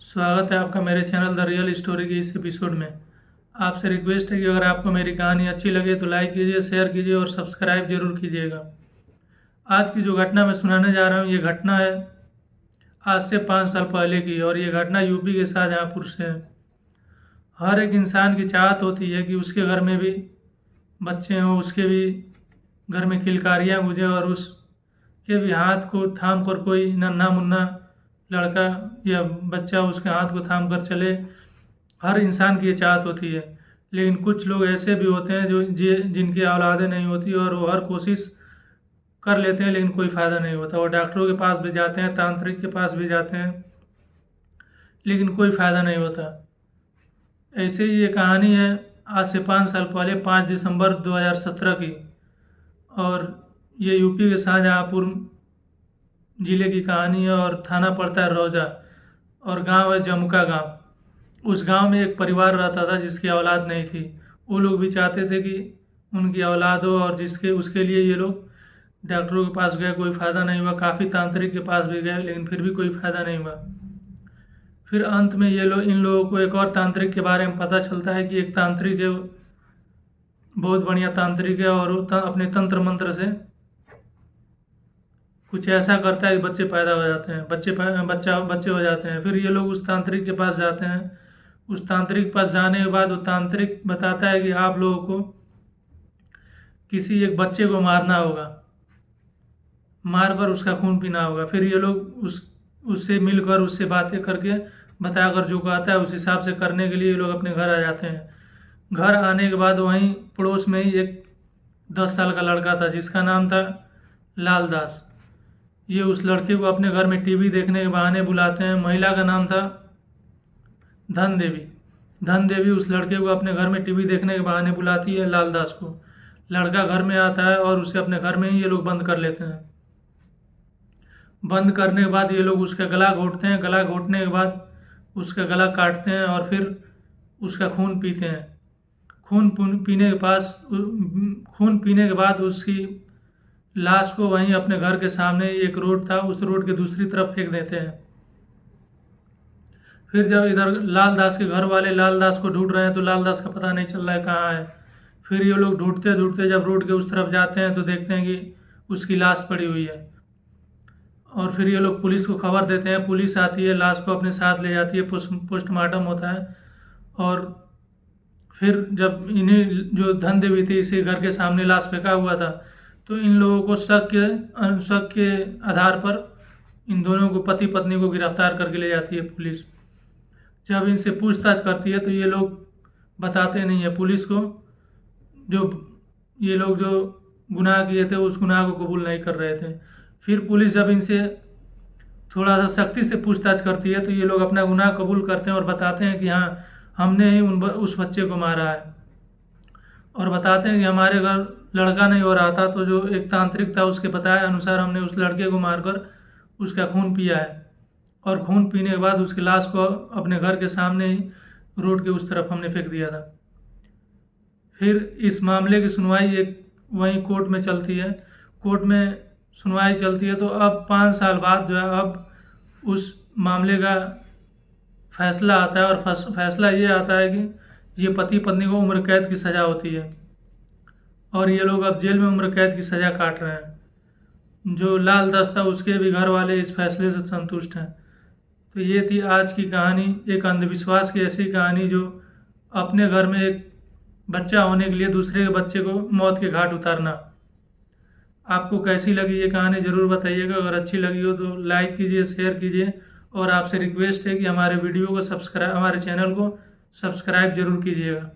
स्वागत है आपका मेरे चैनल द रियल स्टोरी के इस एपिसोड में। आपसे रिक्वेस्ट है कि अगर आपको मेरी कहानी अच्छी लगे तो लाइक कीजिए, शेयर कीजिए और सब्सक्राइब जरूर कीजिएगा। आज की जो घटना मैं सुनाने जा रहा हूँ, ये घटना है आज से 5 साल पहले की और ये घटना यूपी के शाहजहाँपुर से है। हर एक इंसान की चाहत होती है कि उसके घर में भी बच्चे हों, उसके भी घर में किलकारियाँ गूंजें और उसके भी हाथ को थाम कर कोई नन्हा मुन्ना लड़का या बच्चा उसके हाथ को थाम कर चले। हर इंसान की ये चाहत होती है, लेकिन कुछ लोग ऐसे भी होते हैं जिनकी औलादें नहीं होती और वो हर कोशिश कर लेते हैं लेकिन कोई फ़ायदा नहीं होता। वो डॉक्टरों के पास भी जाते हैं, तांत्रिक के पास भी जाते हैं, लेकिन कोई फ़ायदा नहीं होता। ऐसे ही ये कहानी है आज से 5 साल पहले 5 दिसंबर 2017 की, और ये यूपी के शाहजहाँपुर ज़िले की कहानी है और थाना पड़ता है रौजा और गांव है जमुका गांव। उस गांव में एक परिवार रहता था जिसकी औलाद नहीं थी। वो लोग भी चाहते थे कि उनकी औलाद हो और उसके लिए ये लोग डॉक्टरों के पास गए, कोई फ़ायदा नहीं हुआ। काफ़ी तांत्रिक के पास भी गए लेकिन फिर भी कोई फ़ायदा नहीं हुआ। फिर अंत में इन लोगों को एक और तांत्रिक के बारे में पता चलता है कि एक तांत्रिक है, बहुत बढ़िया तांत्रिक है और वो अपने तंत्र मंत्र से कुछ ऐसा करता है कि बच्चे पैदा हो जाते हैं, बच्चे हो जाते हैं। फिर ये लोग उस तांत्रिक के पास जाते हैं। उस तांत्रिक के पास जाने के बाद वो तांत्रिक बताता है कि आप लोगों को किसी एक बच्चे को मारना होगा, मार कर उसका खून पीना होगा। फिर ये लोग उससे मिलकर उससे बातें करके बताकर जो कहता है उस हिसाब से करने के लिए ये लोग अपने घर आ जाते हैं। घर आने के बाद वहीं पड़ोस में ही एक 10 साल का लड़का था जिसका नाम था लाल दास। ये उस लड़के को अपने घर में टीवी देखने के बहाने बुलाते हैं। महिला का नाम था धन देवी। धन देवी उस लड़के को अपने घर में टीवी देखने के बहाने बुलाती है लाल दास को। लड़का घर में आता है और उसे अपने घर में ही ये लोग बंद कर लेते हैं। बंद करने के बाद ये लोग उसका गला घोंटते हैं। गला घोंटने के बाद उसका गला काटते हैं और फिर उसका खून पीते हैं। खून पीने के बाद उसकी लाश को वहीं अपने घर के सामने ही एक रोड था, उस रोड के दूसरी तरफ फेंक देते हैं। फिर जब इधर लाल दास के घर वाले लाल दास को ढूंढ रहे हैं तो लाल दास का पता नहीं चल रहा है कहाँ है। फिर ये लोग ढूंढते ढूंढते जब रोड के उस तरफ जाते हैं तो देखते हैं कि उसकी लाश पड़ी हुई है। और फिर ये लोग पुलिस को खबर देते हैं। पुलिस आती है, लाश को अपने साथ ले जाती है, पोस्टमार्टम होता है। और फिर जब इन्हीं जो धन देवी थी इसी घर के सामने लाश फेंका हुआ था तो इन लोगों को शक के आधार पर इन दोनों को, पति पत्नी को, गिरफ्तार करके ले जाती है पुलिस। जब इनसे पूछताछ करती है तो ये लोग बताते नहीं है पुलिस को। ये लोग जो गुनाह किए थे उस गुनाह को कबूल नहीं कर रहे थे। फिर पुलिस जब इनसे थोड़ा सा सख्ती से पूछताछ करती है तो ये लोग अपना गुनाह कबूल करते हैं और बताते हैं कि हाँ, हमने ही उस बच्चे को मारा है। और बताते हैं कि हमारे घर लड़का नहीं हो रहा था तो जो एक तांत्रिक था उसके बताए अनुसार हमने उस लड़के को मारकर उसका खून पिया है। और खून पीने के बाद उसकी लाश को अपने घर के सामने ही रोड के उस तरफ हमने फेंक दिया था। फिर इस मामले की सुनवाई वहीं कोर्ट में चलती है। कोर्ट में सुनवाई चलती है तो अब 5 साल बाद जो है अब उस मामले का फैसला आता है। और फैसला ये आता है कि ये पति पत्नी को उम्र कैद की सज़ा होती है और ये लोग अब जेल में उम्र कैद की सज़ा काट रहे हैं। जो लाल दास था उसके भी घर वाले इस फैसले से संतुष्ट हैं। तो ये थी आज की कहानी, एक अंधविश्वास की ऐसी कहानी जो अपने घर में एक बच्चा होने के लिए दूसरे के बच्चे को मौत के घाट उतारना। आपको कैसी लगी ये कहानी ज़रूर बताइएगा। अगर अच्छी लगी हो तो लाइक कीजिए, शेयर कीजिए और आपसे रिक्वेस्ट है कि हमारे चैनल को सब्सक्राइब जरूर कीजिएगा।